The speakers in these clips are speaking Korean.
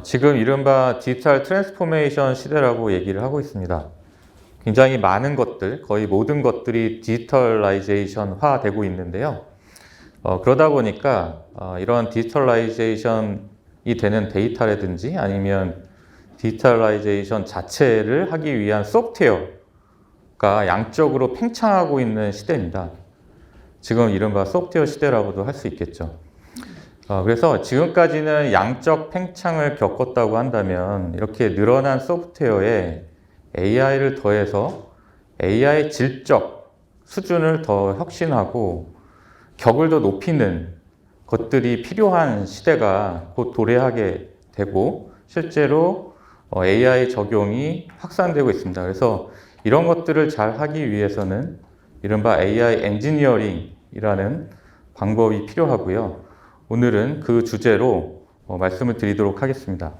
지금 이른바 디지털 트랜스포메이션 시대라고 얘기를 하고 있습니다. 굉장히 많은 것들, 거의 모든 것들이 디지털라이제이션화 되고 있는데요. 그러다 보니까 이런 디지털라이제이션이 되는 데이터라든지 아니면 디지털라이제이션 자체를 하기 위한 소프트웨어가 양적으로 팽창하고 있는 시대입니다. 지금 이른바 소프트웨어 시대라고도 할 수 있겠죠. 그래서 지금까지는 양적 팽창을 겪었다고 한다면 이렇게 늘어난 소프트웨어에 AI를 더해서 AI 질적 수준을 더 혁신하고 격을 더 높이는 것들이 필요한 시대가 곧 도래하게 되고 실제로 AI 적용이 확산되고 있습니다. 그래서 이런 것들을 잘 하기 위해서는 이른바 AI 엔지니어링이라는 방법이 필요하고요. 오늘은 그 주제로 말씀을 드리도록 하겠습니다.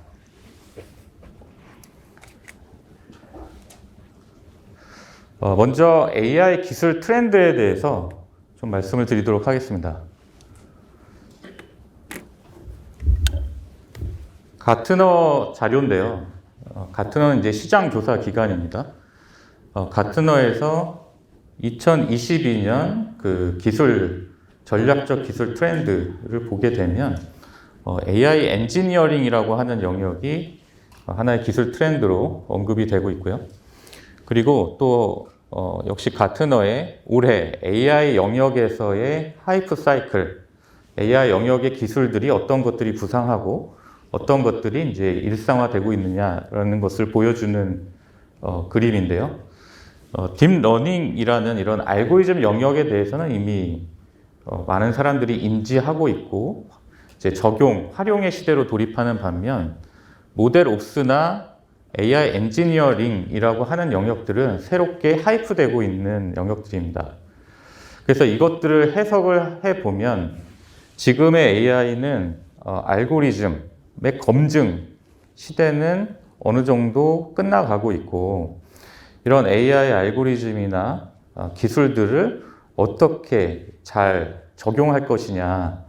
먼저 AI 기술 트렌드에 대해서 좀 말씀을 드리도록 하겠습니다. 가트너 자료인데요. 가트너는 이제 시장 조사 기관입니다. 가트너에서 2022년 그 전략적 기술 트렌드를 보게 되면 AI 엔지니어링이라고 하는 영역이 하나의 기술 트렌드로 언급이 되고 있고요. 그리고 또 역시 가트너의 올해 AI 영역에서의 하이프 사이클, AI 영역의 기술들이 어떤 것들이 부상하고 어떤 것들이 이제 일상화되고 있느냐라는 것을 보여주는 그림인데요. 딥러닝이라는 이런 알고리즘 영역에 대해서는 이미 많은 사람들이 인지하고 있고 이제 활용의 시대로 돌입하는 반면 모델 옵스나 AI 엔지니어링이라고 하는 영역들은 새롭게 하이프되고 있는 영역들입니다. 그래서 이것들을 해석을 해보면 지금의 AI는 알고리즘의 검증 시대는 어느 정도 끝나가고 있고 이런 AI 알고리즘이나 기술들을 어떻게 잘 적용할 것이냐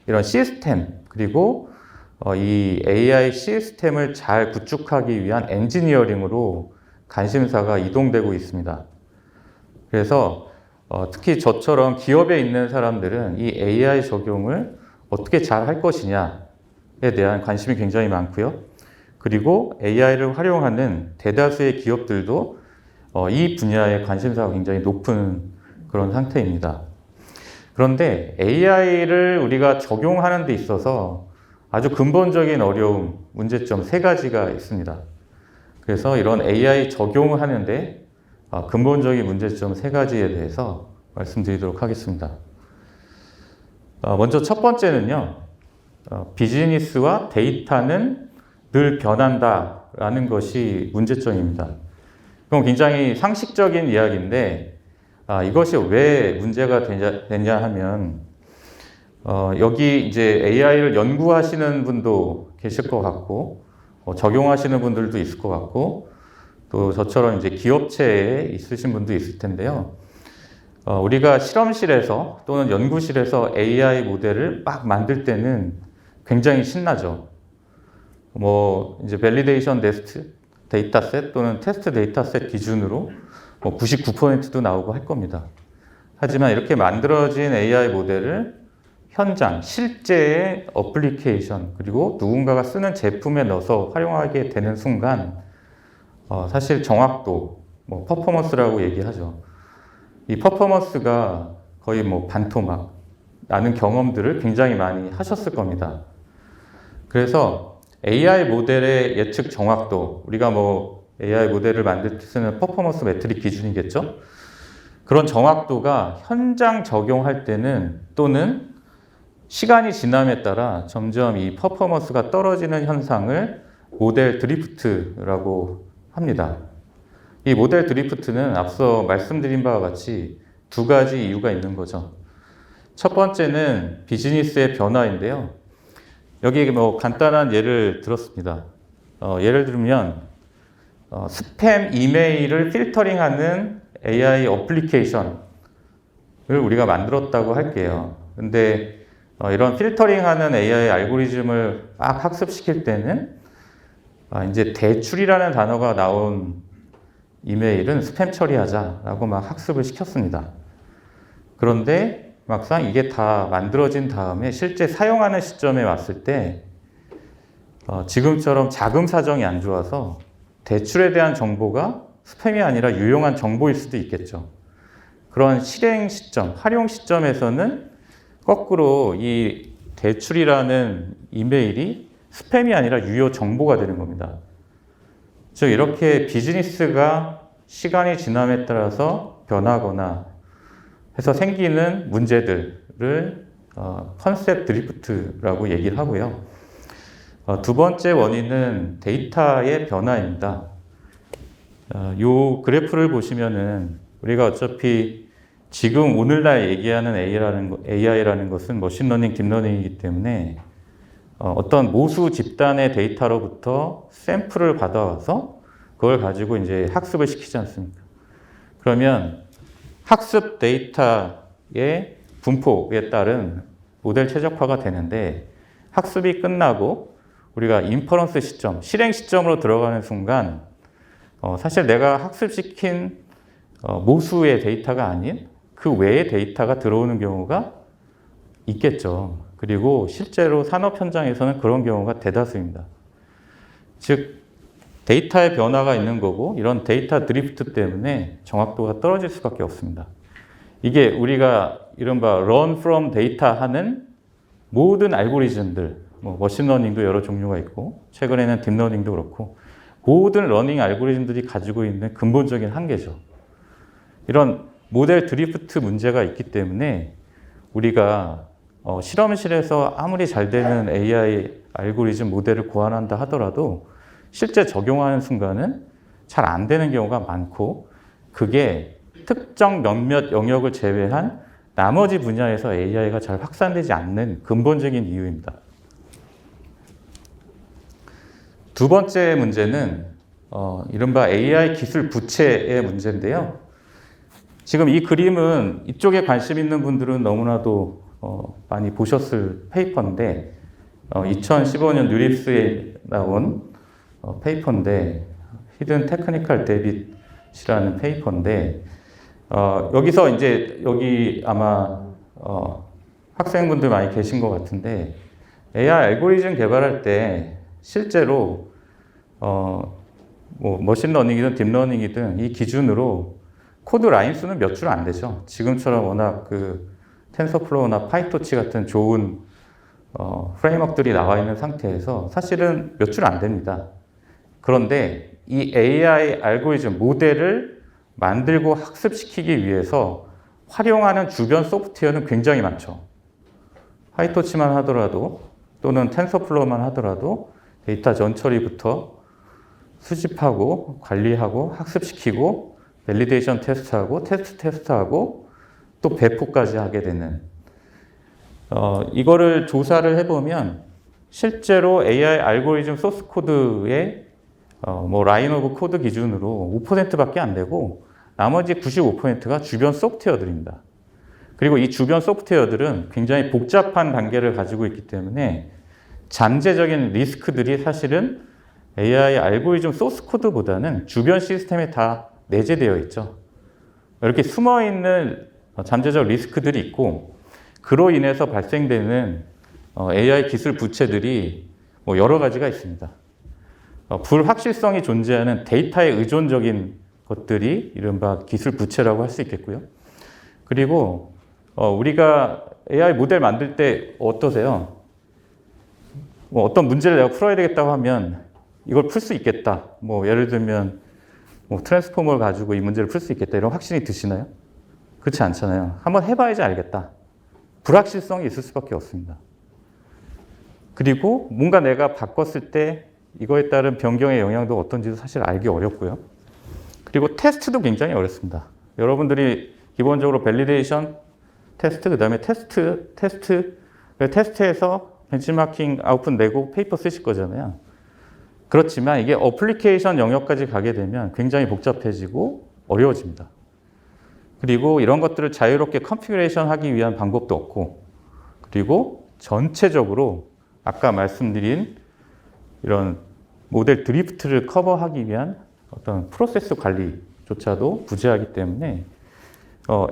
이런 시스템 그리고 이 AI 시스템을 잘 구축하기 위한 엔지니어링으로 관심사가 이동되고 있습니다. 그래서 특히 저처럼 기업에 있는 사람들은 이 AI 적용을 어떻게 잘 할 것이냐에 대한 관심이 굉장히 많고요. 그리고 AI를 활용하는 대다수의 기업들도 이 분야에 관심사가 굉장히 높은 그런 상태입니다. 그런데 AI를 우리가 적용하는 데 있어서 아주 근본적인 어려움, 문제점 3가지가 있습니다. 그래서 이런 AI 적용을 하는데 근본적인 문제점 3가지에 대해서 말씀드리도록 하겠습니다. 먼저 첫 번째는요, 비즈니스와 데이터는 늘 변한다라는 것이 문제점입니다. 그럼 굉장히 상식적인 이야기인데 이것이 왜 문제가 되냐 하면 여기 이제 AI를 연구하시는 분도 계실 것 같고 적용하시는 분들도 있을 것 같고 또 저처럼 이제 기업체에 있으신 분도 있을 텐데요. 우리가 실험실에서 또는 연구실에서 AI 모델을 막 만들 때는 굉장히 신나죠. 이제 밸리데이션 데이터셋 또는 테스트 데이터셋 기준으로 99%도 나오고 할 겁니다. 하지만 이렇게 만들어진 AI 모델을 현장, 실제의 어플리케이션, 그리고 누군가가 쓰는 제품에 넣어서 활용하게 되는 순간 사실 정확도, 퍼포먼스라고 얘기하죠. 이 퍼포먼스가 거의 반토막 나는 경험들을 굉장히 많이 하셨을 겁니다. 그래서 AI 모델의 예측 정확도, 우리가 AI 모델을 만들 때 쓰는 퍼포먼스 매트릭 기준이겠죠? 그런 정확도가 현장 적용할 때는 또는 시간이 지남에 따라 점점 이 퍼포먼스가 떨어지는 현상을 모델 드리프트라고 합니다. 이 모델 드리프트는 앞서 말씀드린 바와 같이 2가지 이유가 있는 거죠. 첫 번째는 비즈니스의 변화인데요. 여기 간단한 예를 들었습니다. 예를 들면 스팸 이메일을 필터링하는 AI 어플리케이션을 우리가 만들었다고 할게요. 근데 이런 필터링하는 AI 알고리즘을 막 학습시킬 때는 이제 대출이라는 단어가 나온 이메일은 스팸 처리하자라고 막 학습을 시켰습니다. 그런데 막상 이게 다 만들어진 다음에 실제 사용하는 시점에 왔을 때 지금처럼 자금 사정이 안 좋아서 대출에 대한 정보가 스팸이 아니라 유용한 정보일 수도 있겠죠. 그런 실행 시점, 활용 시점에서는 거꾸로 이 대출이라는 이메일이 스팸이 아니라 유효 정보가 되는 겁니다. 즉 이렇게 비즈니스가 시간이 지남에 따라서 변하거나 해서 생기는 문제들을 컨셉 드리프트라고 얘기를 하고요. 두 번째 원인은 데이터의 변화입니다. 이 그래프를 보시면은 우리가 어차피 지금 오늘날 얘기하는 AI라는 것은 머신러닝, 딥러닝이기 때문에 어떤 모수 집단의 데이터로부터 샘플을 받아와서 그걸 가지고 이제 학습을 시키지 않습니까? 그러면 학습 데이터의 분포에 따른 모델 최적화가 되는데 학습이 끝나고 우리가 인퍼런스 시점, 실행 시점으로 들어가는 순간 사실 내가 학습시킨 모수의 데이터가 아닌 그 외의 데이터가 들어오는 경우가 있겠죠. 그리고 실제로 산업 현장에서는 그런 경우가 대다수입니다. 즉 데이터의 변화가 있는 거고 이런 데이터 드리프트 때문에 정확도가 떨어질 수밖에 없습니다. 이게 우리가 이른바 run from data 하는 모든 알고리즘들, 머신러닝도 여러 종류가 있고 최근에는 딥러닝도 그렇고 모든 러닝 알고리즘들이 가지고 있는 근본적인 한계죠. 이런 모델 드리프트 문제가 있기 때문에 우리가 실험실에서 아무리 잘 되는 AI 알고리즘 모델을 고안한다 하더라도 실제 적용하는 순간은 잘 안 되는 경우가 많고 그게 특정 몇몇 영역을 제외한 나머지 분야에서 AI가 잘 확산되지 않는 근본적인 이유입니다. 두 번째 문제는 이른바 AI 기술 부채의 문제인데요. 지금 이 그림은 이쪽에 관심 있는 분들은 너무나도 많이 보셨을 페이퍼인데 2015년 뉴립스에 나온 페이퍼인데 히든 테크니컬 데빗이라는 페이퍼인데 여기서 이제 여기 아마 학생분들 많이 계신 것 같은데 AI 알고리즘 개발할 때 실제로 머신러닝이든 딥러닝이든 이 기준으로 코드 라인 수는 몇 줄 안 되죠. 지금처럼 워낙 그 텐서플로우나 파이토치 같은 좋은 프레임워크들이 나와 있는 상태에서 사실은 몇 줄 안 됩니다. 그런데 이 AI 알고리즘 모델을 만들고 학습시키기 위해서 활용하는 주변 소프트웨어는 굉장히 많죠. 파이토치만 하더라도 또는 텐서플로우만 하더라도 데이터 전처리부터 수집하고 관리하고 학습시키고 밸리데이션 테스트하고 테스트하고 또 배포까지 하게 되는 이거를 조사를 해보면 실제로 AI 알고리즘 소스 코드의 라인 오브 코드 기준으로 5%밖에 안 되고 나머지 95%가 주변 소프트웨어들입니다. 그리고 이 주변 소프트웨어들은 굉장히 복잡한 단계를 가지고 있기 때문에 잠재적인 리스크들이 사실은 AI 알고리즘 소스 코드보다는 주변 시스템에 다 내재되어 있죠. 이렇게 숨어있는 잠재적 리스크들이 있고 그로 인해서 발생되는 AI 기술 부채들이 여러 가지가 있습니다. 불확실성이 존재하는 데이터에 의존적인 것들이 이른바 기술 부채라고 할 수 있겠고요. 그리고 우리가 AI 모델 만들 때 어떠세요? 어떤 문제를 내가 풀어야 되겠다고 하면 이걸 풀 수 있겠다. 예를 들면 트랜스포머를 가지고 이 문제를 풀 수 있겠다. 이런 확신이 드시나요? 그렇지 않잖아요. 한번 해봐야지 알겠다. 불확실성이 있을 수밖에 없습니다. 그리고 뭔가 내가 바꿨을 때 이거에 따른 변경의 영향도 어떤지도 사실 알기 어렵고요. 그리고 테스트도 굉장히 어렵습니다. 여러분들이 기본적으로 밸리데이션 테스트, 그 다음에 테스트에서 벤치마킹 아웃풋 내고 페이퍼 쓰실 거잖아요. 그렇지만 이게 어플리케이션 영역까지 가게 되면 굉장히 복잡해지고 어려워집니다. 그리고 이런 것들을 자유롭게 컨피그레이션 하기 위한 방법도 없고 그리고 전체적으로 아까 말씀드린 이런 모델 드리프트를 커버하기 위한 어떤 프로세스 관리조차도 부재하기 때문에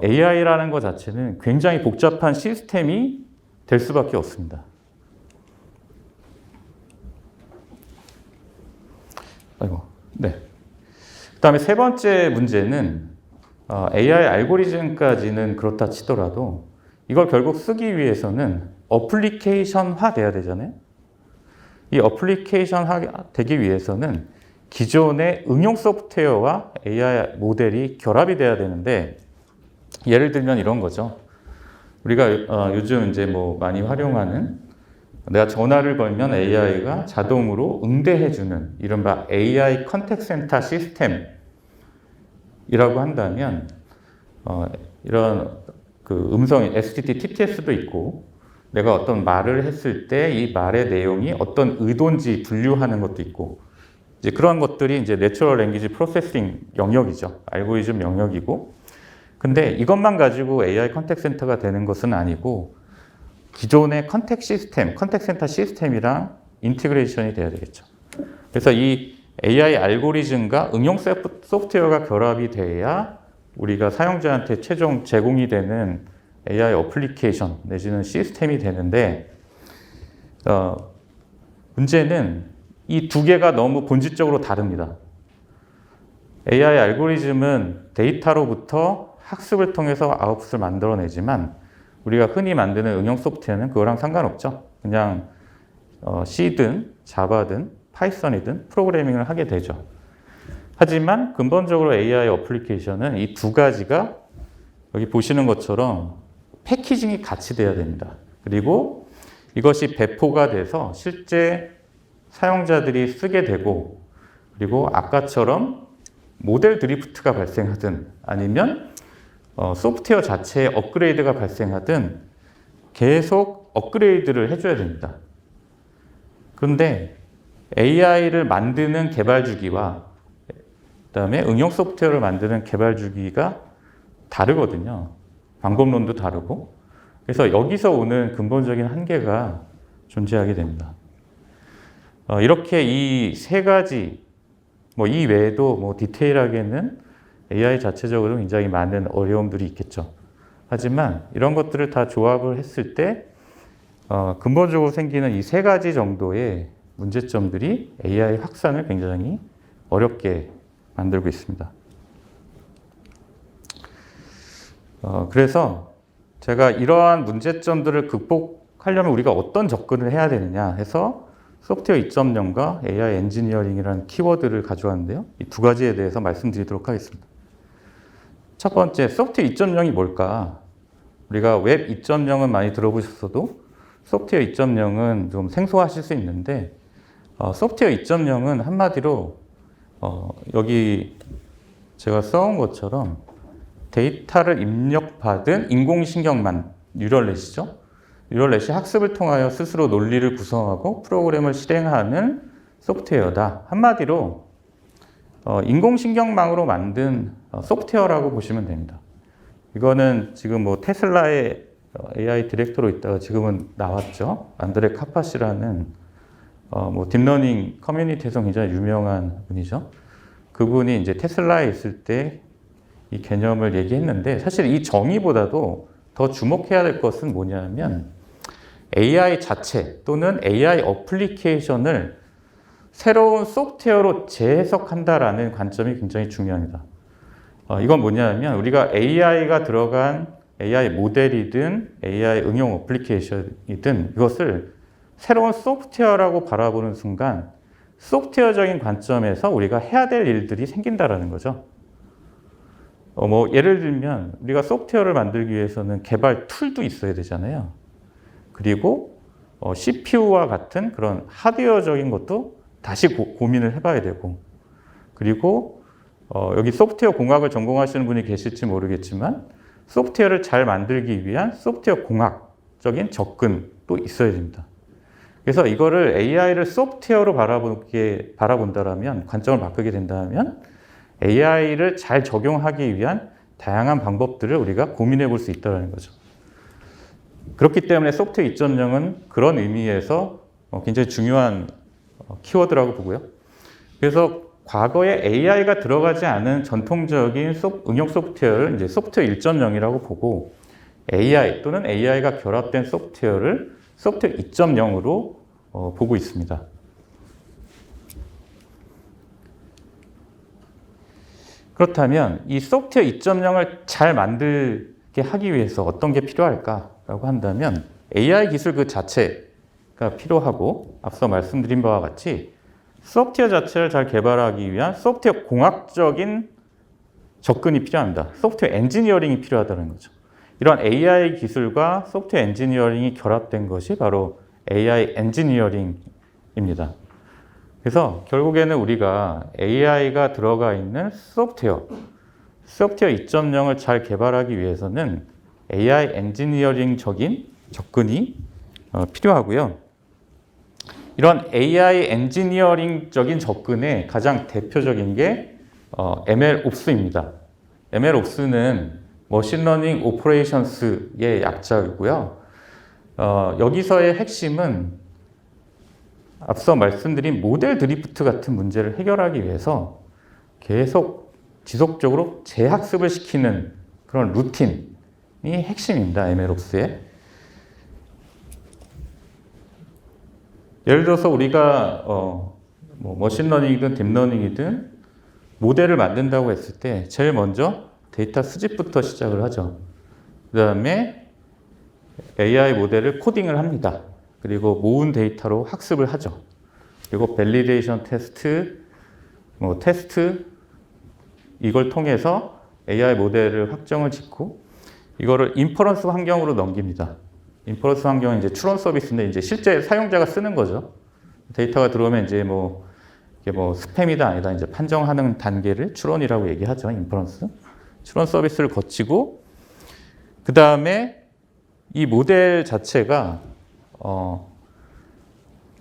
AI라는 것 자체는 굉장히 복잡한 시스템이 될 수밖에 없습니다. 네. 그 다음에 세 번째 문제는 AI 알고리즘까지는 그렇다 치더라도 이걸 결국 쓰기 위해서는 어플리케이션화 돼야 되잖아요. 이 어플리케이션화 되기 위해서는 기존의 응용 소프트웨어와 AI 모델이 결합이 돼야 되는데 예를 들면 이런 거죠. 우리가 요즘 이제 뭐 많이 활용하는 내가 전화를 걸면 AI가 자동으로 응대해주는 이른바 AI 컨택 센터 시스템이라고 한다면 이런 그 음성 STT, TTS도 있고 내가 어떤 말을 했을 때 이 말의 내용이 어떤 의도인지 분류하는 것도 있고 이제 그런 것들이 이제 내추럴 랭귀지 프로세싱 영역이죠. 알고리즘 영역이고 근데 이것만 가지고 AI 컨택 센터가 되는 것은 아니고 기존의 컨택 시스템, 컨택 센터 시스템이랑 인티그레이션이 돼야 되겠죠. 그래서 이 AI 알고리즘과 응용 소프트웨어가 결합이 돼야 우리가 사용자한테 최종 제공이 되는 AI 어플리케이션 내지는 시스템이 되는데 문제는 이 두 개가 너무 본질적으로 다릅니다. AI 알고리즘은 데이터로부터 학습을 통해서 아웃풋을 만들어내지만 우리가 흔히 만드는 응용 소프트웨어는 그거랑 상관없죠. 그냥 C든 자바든 파이썬이든 프로그래밍을 하게 되죠. 하지만 근본적으로 AI 어플리케이션은 이 두 가지가 여기 보시는 것처럼 패키징이 같이 돼야 됩니다. 그리고 이것이 배포가 돼서 실제 사용자들이 쓰게 되고 그리고 아까처럼 모델 드리프트가 발생하든 아니면 소프트웨어 자체에 업그레이드가 발생하든 계속 업그레이드를 해줘야 됩니다. 그런데 AI를 만드는 개발 주기와 그다음에 응용 소프트웨어를 만드는 개발 주기가 다르거든요. 방법론도 다르고. 그래서 여기서 오는 근본적인 한계가 존재하게 됩니다. 이렇게 이 세 가지, 이 외에도 디테일하게는 AI 자체적으로 굉장히 많은 어려움들이 있겠죠. 하지만 이런 것들을 다 조합을 했을 때 근본적으로 생기는 이 세 가지 정도의 문제점들이 AI 확산을 굉장히 어렵게 만들고 있습니다. 그래서 제가 이러한 문제점들을 극복하려면 우리가 어떤 접근을 해야 되느냐 해서 소프트웨어 2.0과 AI 엔지니어링이라는 키워드를 가져왔는데요. 이 두 가지에 대해서 말씀드리도록 하겠습니다. 첫 번째, 소프트웨어 2.0이 뭘까? 우리가 웹 2.0은 많이 들어보셨어도 소프트웨어 2.0은 좀 생소하실 수 있는데 소프트웨어 2.0은 한마디로 여기 제가 써온 것처럼 데이터를 입력받은 인공신경망, 뉴럴넷이죠. 뉴럴넷이 학습을 통하여 스스로 논리를 구성하고 프로그램을 실행하는 소프트웨어다. 한마디로 인공신경망으로 만든 소프트웨어라고 보시면 됩니다. 이거는 지금 테슬라의 AI 디렉터로 있다가 지금은 나왔죠. 안드레 카파시라는 딥러닝 커뮤니티에서 굉장히 유명한 분이죠. 그분이 이제 테슬라에 있을 때 이 개념을 얘기했는데 사실 이 정의보다도 더 주목해야 될 것은 뭐냐면 AI 자체 또는 AI 어플리케이션을 새로운 소프트웨어로 재해석한다라는 관점이 굉장히 중요합니다. 이건 뭐냐면 우리가 AI가 들어간 AI 모델이든 AI 응용 어플리케이션이든 이것을 새로운 소프트웨어라고 바라보는 순간 소프트웨어적인 관점에서 우리가 해야 될 일들이 생긴다라는 거죠. 예를 들면 우리가 소프트웨어를 만들기 위해서는 개발 툴도 있어야 되잖아요. 그리고 CPU와 같은 그런 하드웨어적인 것도 다시 고민을 해봐야 되고 그리고 여기 소프트웨어 공학을 전공하시는 분이 계실지 모르겠지만 소프트웨어를 잘 만들기 위한 소프트웨어 공학적인 접근도 있어야 됩니다. 그래서 이거를 AI를 소프트웨어로 바라본다라면 관점을 바꾸게 된다면 AI를 잘 적용하기 위한 다양한 방법들을 우리가 고민해 볼 수 있다는 거죠. 그렇기 때문에 소프트웨어 2.0은 그런 의미에서 굉장히 중요한 키워드라고 보고요. 그래서 과거에 AI가 들어가지 않은 전통적인 응용 소프트웨어를 이제 소프트웨어 1.0이라고 보고 AI 또는 AI가 결합된 소프트웨어를 소프트웨어 2.0으로 보고 있습니다. 그렇다면 이 소프트웨어 2.0을 잘 만들게 하기 위해서 어떤 게 필요할까라고 한다면 AI 기술 그 자체가 필요하고 앞서 말씀드린 바와 같이 소프트웨어 자체를 잘 개발하기 위한 소프트웨어 공학적인 접근이 필요합니다. 소프트웨어 엔지니어링이 필요하다는 거죠. 이런 AI 기술과 소프트웨어 엔지니어링이 결합된 것이 바로 AI 엔지니어링입니다. 그래서 결국에는 우리가 AI가 들어가 있는 소프트웨어 2.0을 잘 개발하기 위해서는 AI 엔지니어링적인 접근이 필요하고요. 이런 AI 엔지니어링적인 접근의 가장 대표적인 게 MLOps입니다. MLOps는 머신러닝 오퍼레이션스의 약자이고요. 여기서의 핵심은 앞서 말씀드린 모델 드리프트 같은 문제를 해결하기 위해서 계속 지속적으로 재학습을 시키는 그런 루틴이 핵심입니다. MLOps의. 예를 들어서 우리가 머신러닝이든 딥러닝이든 모델을 만든다고 했을 때 제일 먼저 데이터 수집부터 시작을 하죠. 그 다음에 AI 모델을 코딩을 합니다. 그리고 모은 데이터로 학습을 하죠. 그리고 밸리데이션 테스트, 테스트 이걸 통해서 AI 모델을 확정을 짓고 이거를 인퍼런스 환경으로 넘깁니다. 인퍼런스 환경은 이제 추론 서비스인데 이제 실제 사용자가 쓰는 거죠. 데이터가 들어오면 이제 이게 스팸이다 아니다 이제 판정하는 단계를 추론이라고 얘기하죠. 인퍼런스. 추론 서비스를 거치고 그 다음에 이 모델 자체가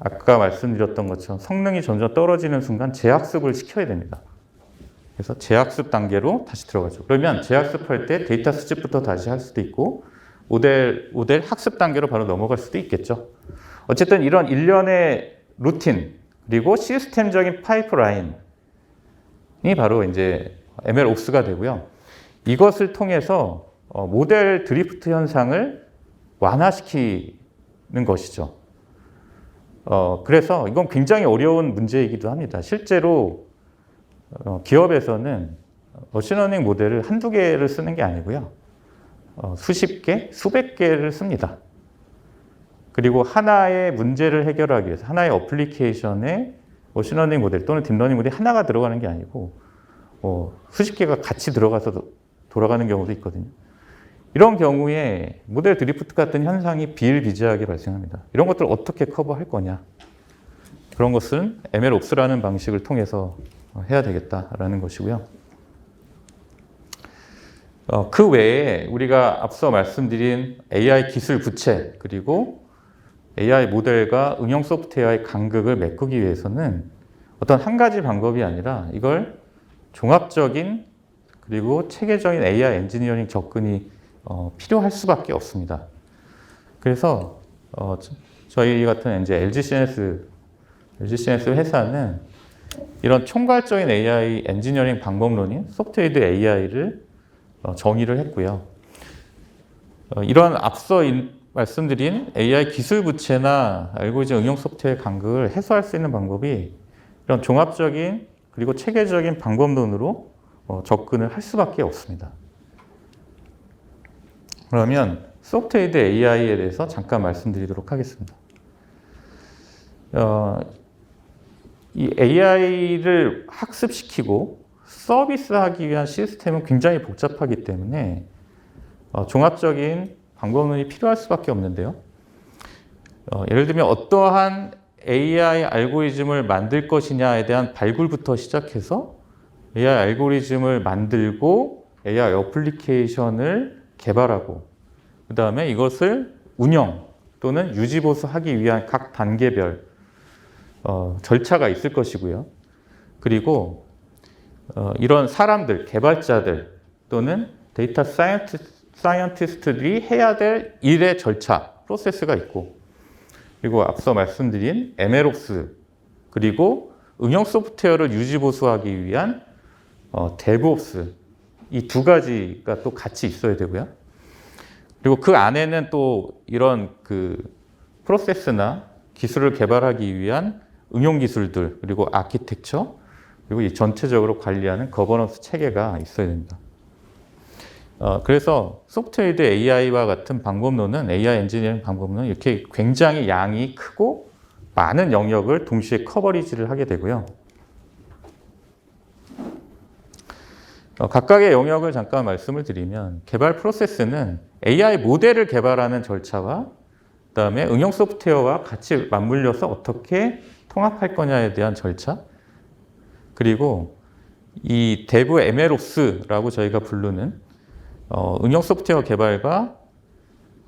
아까 말씀드렸던 것처럼 성능이 점점 떨어지는 순간 재학습을 시켜야 됩니다. 그래서 재학습 단계로 다시 들어가죠. 그러면 재학습할 때 데이터 수집부터 다시 할 수도 있고 모델 학습 단계로 바로 넘어갈 수도 있겠죠. 어쨌든 이런 일련의 루틴 그리고 시스템적인 파이프라인이 바로 이제 MLOps가 되고요. 이것을 통해서 모델 드리프트 현상을 완화시키는 것이죠. 그래서 이건 굉장히 어려운 문제이기도 합니다. 실제로 기업에서는 머신러닝 모델을 한두 개를 쓰는 게 아니고요. 수십 개, 수백 개를 씁니다. 그리고 하나의 문제를 해결하기 위해서 하나의 어플리케이션에 머신러닝 모델 또는 딥러닝 모델이 하나가 들어가는 게 아니고 수십 개가 같이 들어가서 돌아가는 경우도 있거든요. 이런 경우에 모델 드리프트 같은 현상이 비일비재하게 발생합니다. 이런 것들을 어떻게 커버할 거냐. 그런 것은 MLOps라는 방식을 통해서 해야 되겠다라는 것이고요. 그 외에 우리가 앞서 말씀드린 AI 기술 부채 그리고 AI 모델과 응용 소프트웨어의 간극을 메꾸기 위해서는 어떤 한 가지 방법이 아니라 이걸 종합적인 그리고 체계적인 AI 엔지니어링 접근이 필요할 수밖에 없습니다. 그래서 저희 같은 이제 LG CNS 회사는 이런 총괄적인 AI 엔지니어링 방법론인 소프트웨어 AI를 정의를 했고요. 이런 앞서 말씀드린 AI 기술 부채나 알고리즘 응용 소프트웨어 간극을 해소할 수 있는 방법이 이런 종합적인 그리고 체계적인 방법론으로 접근을 할 수밖에 없습니다. 그러면 소프트웨어 AI에 대해서 잠깐 말씀드리도록 하겠습니다. 이 AI를 학습시키고 서비스하기 위한 시스템은 굉장히 복잡하기 때문에 종합적인 방법론이 필요할 수밖에 없는데요. 예를 들면 어떠한 AI 알고리즘을 만들 것이냐에 대한 발굴부터 시작해서 AI 알고리즘을 만들고 AI 어플리케이션을 개발하고 그 다음에 이것을 운영 또는 유지보수하기 위한 각 단계별 절차가 있을 것이고요. 그리고 이런 사람들, 개발자들 또는 데이터 사이언티스트들이 해야 될 일의 절차, 프로세스가 있고, 그리고 앞서 말씀드린 MLOps, 그리고 응용 소프트웨어를 유지 보수하기 위한 DevOps, 이 두 가지가 또 같이 있어야 되고요. 그리고 그 안에는 또 이런 그 프로세스나 기술을 개발하기 위한 응용 기술들, 그리고 아키텍처, 그리고 이 전체적으로 관리하는 거버넌스 체계가 있어야 됩니다. 그래서 소프트웨어드 AI와 같은 방법론은, AI 엔지니어링 방법론은 이렇게 굉장히 양이 크고 많은 영역을 동시에 커버리지를 하게 되고요. 각각의 영역을 잠깐 말씀을 드리면, 개발 프로세스는 AI 모델을 개발하는 절차와 그다음에 응용 소프트웨어와 같이 맞물려서 어떻게 통합할 거냐에 대한 절차, 그리고 이 데브 MLOps라고 저희가 부르는 응용 소프트웨어 개발과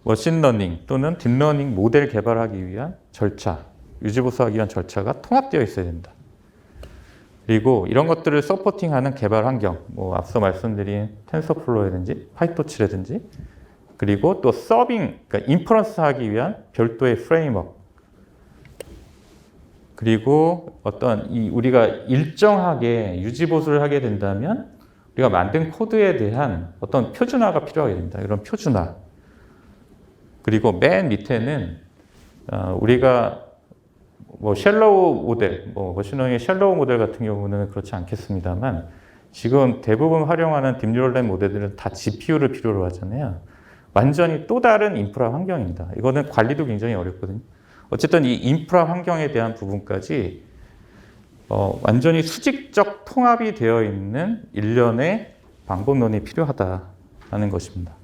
머신러닝 또는 딥러닝 모델 개발하기 위한 절차, 유지보수하기 위한 절차가 통합되어 있어야 된다. 그리고 이런 것들을 서포팅하는 개발 환경, 뭐 앞서 말씀드린 텐서플로우라든지 파이토치라든지, 그리고 또 서빙, 그러니까 인퍼런스 하기 위한 별도의 프레임워크, 그리고 어떤 우리가 일정하게 유지보수를 하게 된다면 우리가 만든 코드에 대한 어떤 표준화가 필요하게 됩니다. 이런 표준화. 그리고 맨 밑에는 우리가 뭐 셜로우 모델, 뭐 머신러닝의 셜로우 모델 같은 경우는 그렇지 않겠습니다만, 지금 대부분 활용하는 딥뉴럴넷 모델들은 다 GPU를 필요로 하잖아요. 완전히 또 다른 인프라 환경입니다. 이거는 관리도 굉장히 어렵거든요. 어쨌든 이 인프라 환경에 대한 부분까지 완전히 수직적 통합이 되어 있는 일련의 방법론이 필요하다는 것입니다.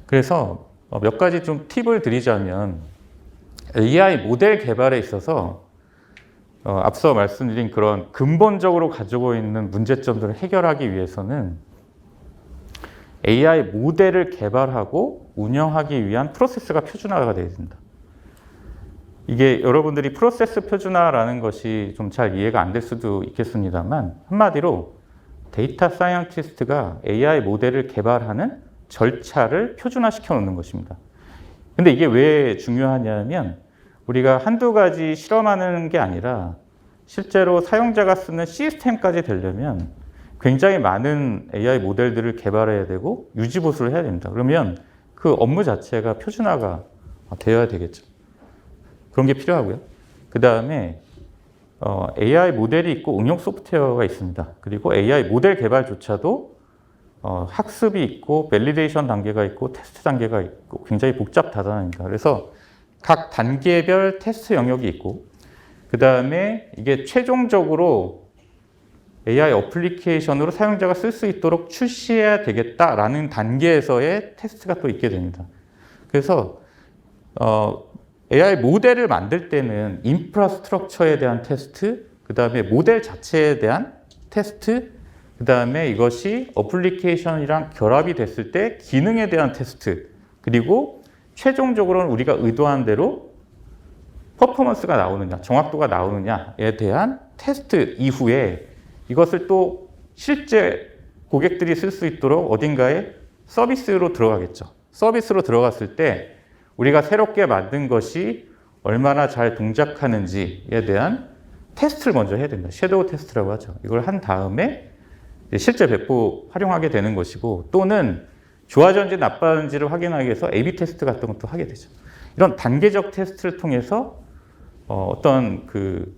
그래서 몇 가지 좀 팁을 드리자면, AI 모델 개발에 있어서 앞서 말씀드린 그런 근본적으로 가지고 있는 문제점들을 해결하기 위해서는 AI 모델을 개발하고 운영하기 위한 프로세스가 표준화가 되어야 된다. 이게 여러분들이 프로세스 표준화라는 것이 좀 잘 이해가 안 될 수도 있겠습니다만, 한마디로 데이터 사이언티스트가 AI 모델을 개발하는 절차를 표준화시켜 놓는 것입니다. 근데 이게 왜 중요하냐면, 우리가 한두 가지 실험하는 게 아니라 실제로 사용자가 쓰는 시스템까지 되려면 굉장히 많은 AI 모델들을 개발해야 되고 유지보수를 해야 됩니다. 그러면 그 업무 자체가 표준화가 되어야 되겠죠. 그런 게 필요하고요. 그 다음에 AI 모델이 있고 응용 소프트웨어가 있습니다. 그리고 AI 모델 개발조차도 학습이 있고 밸리데이션 단계가 있고 테스트 단계가 있고 굉장히 복잡하다입니다. 그래서 각 단계별 테스트 영역이 있고, 그 다음에 이게 최종적으로 AI 어플리케이션으로 사용자가 쓸 수 있도록 출시해야 되겠다라는 단계에서의 테스트가 또 있게 됩니다. 그래서 AI 모델을 만들 때는 인프라스트럭처에 대한 테스트, 그 다음에 모델 자체에 대한 테스트, 그 다음에 이것이 어플리케이션이랑 결합이 됐을 때 기능에 대한 테스트, 그리고 최종적으로는 우리가 의도한 대로 퍼포먼스가 나오느냐, 정확도가 나오느냐에 대한 테스트 이후에 이것을 또 실제 고객들이 쓸 수 있도록 어딘가에 서비스로 들어가겠죠. 서비스로 들어갔을 때 우리가 새롭게 만든 것이 얼마나 잘 동작하는지에 대한 테스트를 먼저 해야 됩니다. 섀도우 테스트라고 하죠. 이걸 한 다음에 실제 배포 활용하게 되는 것이고, 또는 좋아졌는지 나빠졌는지를 확인하기 위해서 A/B 테스트 같은 것도 하게 되죠. 이런 단계적 테스트를 통해서 어떤 그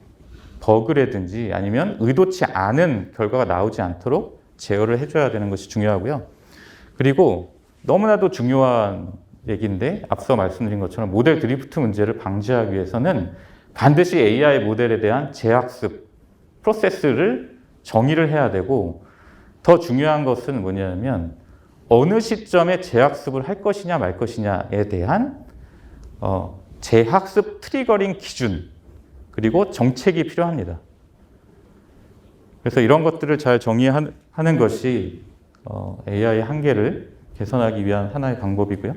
버그라든지 아니면 의도치 않은 결과가 나오지 않도록 제어를 해줘야 되는 것이 중요하고요. 그리고 너무나도 중요한 얘기인데, 앞서 말씀드린 것처럼 모델 드리프트 문제를 방지하기 위해서는 반드시 AI 모델에 대한 재학습 프로세스를 정의를 해야 되고, 더 중요한 것은 뭐냐면 어느 시점에 재학습을 할 것이냐 말 것이냐에 대한 재학습 트리거링 기준, 그리고 정책이 필요합니다. 그래서 이런 것들을 잘 정의하는 것이 AI의 한계를 개선하기 위한 하나의 방법이고요.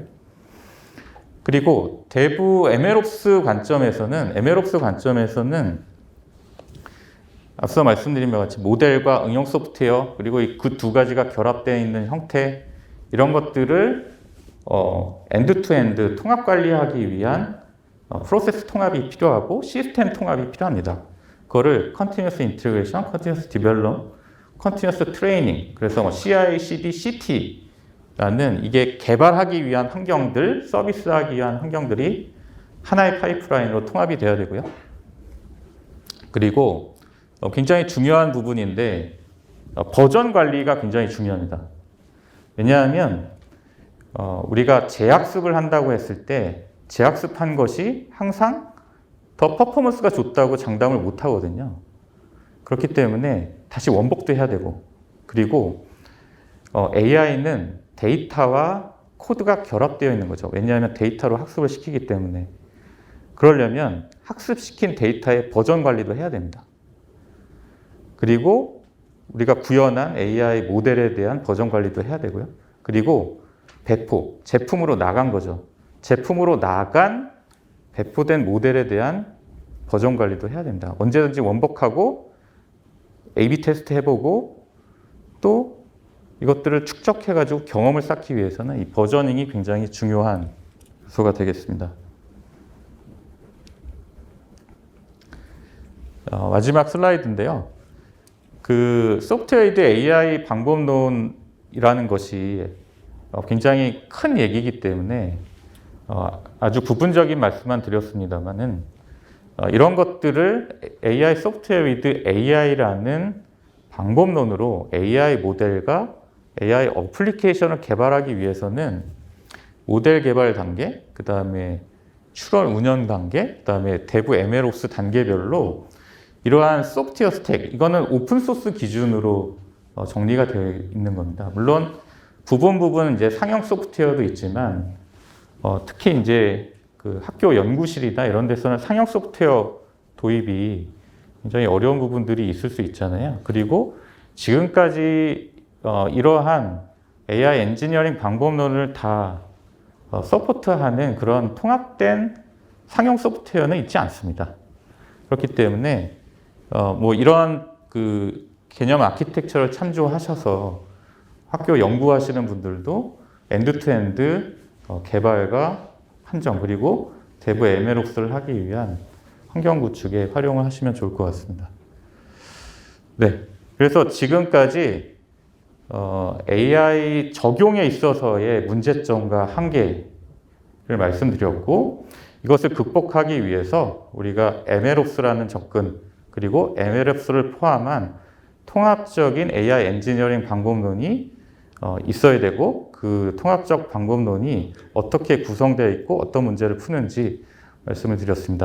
그리고 대부 MLOps 관점에서는 앞서 말씀드린 것 같이 모델과 응용 소프트웨어, 그리고 그 두 가지가 결합되어 있는 형태, 이런 것들을 엔드 투 엔드 통합 관리하기 위한 프로세스 통합이 필요하고 시스템 통합이 필요합니다. 그거를 Continuous Integration, Continuous Development, Continuous Training, 그래서 CI, CD, CT라는 이게 개발하기 위한 환경들, 서비스하기 위한 환경들이 하나의 파이프라인으로 통합이 되어야 되고요. 그리고 굉장히 중요한 부분인데 버전 관리가 굉장히 중요합니다. 왜냐하면 우리가 재학습을 한다고 했을 때 재학습한 것이 항상 더 퍼포먼스가 좋다고 장담을 못 하거든요. 그렇기 때문에 다시 원복도 해야 되고, 그리고 AI는 데이터와 코드가 결합되어 있는 거죠. 왜냐하면 데이터로 학습을 시키기 때문에. 그러려면 학습시킨 데이터의 버전 관리도 해야 됩니다. 그리고 우리가 구현한 AI 모델에 대한 버전 관리도 해야 되고요. 그리고 배포, 제품으로 나간 거죠. 제품으로 나간 배포된 모델에 대한 버전 관리도 해야 됩니다. 언제든지 원복하고 A/B 테스트 해보고 또 이것들을 축적해가지고 경험을 쌓기 위해서는 이 버저닝이 굉장히 중요한 요소가 되겠습니다. 마지막 슬라이드인데요. 그 소프트웨어드 AI 방법론이라는 것이 굉장히 큰 얘기이기 때문에 아주 부분적인 말씀만 드렸습니다만은 이런 것들을 AI 소프트웨어 위드 AI라는 방법론으로 AI 모델과 AI 어플리케이션을 개발하기 위해서는 모델 개발 단계, 그 다음에 출원 운영 단계, 그 다음에 대부 MLOps 단계별로 이러한 소프트웨어 스택, 이거는 오픈소스 기준으로 정리가 되어 있는 겁니다. 물론 부분 이제 상용 소프트웨어도 있지만 특히 이제 그 학교 연구실이나 이런 데서는 상용 소프트웨어 도입이 굉장히 어려운 부분들이 있을 수 있잖아요. 그리고 지금까지 이러한 AI 엔지니어링 방법론을 다 서포트하는 그런 통합된 상용 소프트웨어는 있지 않습니다. 그렇기 때문에 뭐 이러한 그 개념 아키텍처를 참조하셔서 학교 연구하시는 분들도 엔드-투-엔드 개발과 판정 그리고 대부 MLOps를 하기 위한 환경 구축에 활용을 하시면 좋을 것 같습니다. 네, 그래서 지금까지 AI 적용에 있어서의 문제점과 한계를 말씀드렸고 이것을 극복하기 위해서 우리가 MLOps라는 접근 그리고 MLOps를 포함한 통합적인 AI 엔지니어링 방법론이 있어야 되고 그 통합적 방법론이 어떻게 구성되어 있고 어떤 문제를 푸는지 말씀을 드렸습니다.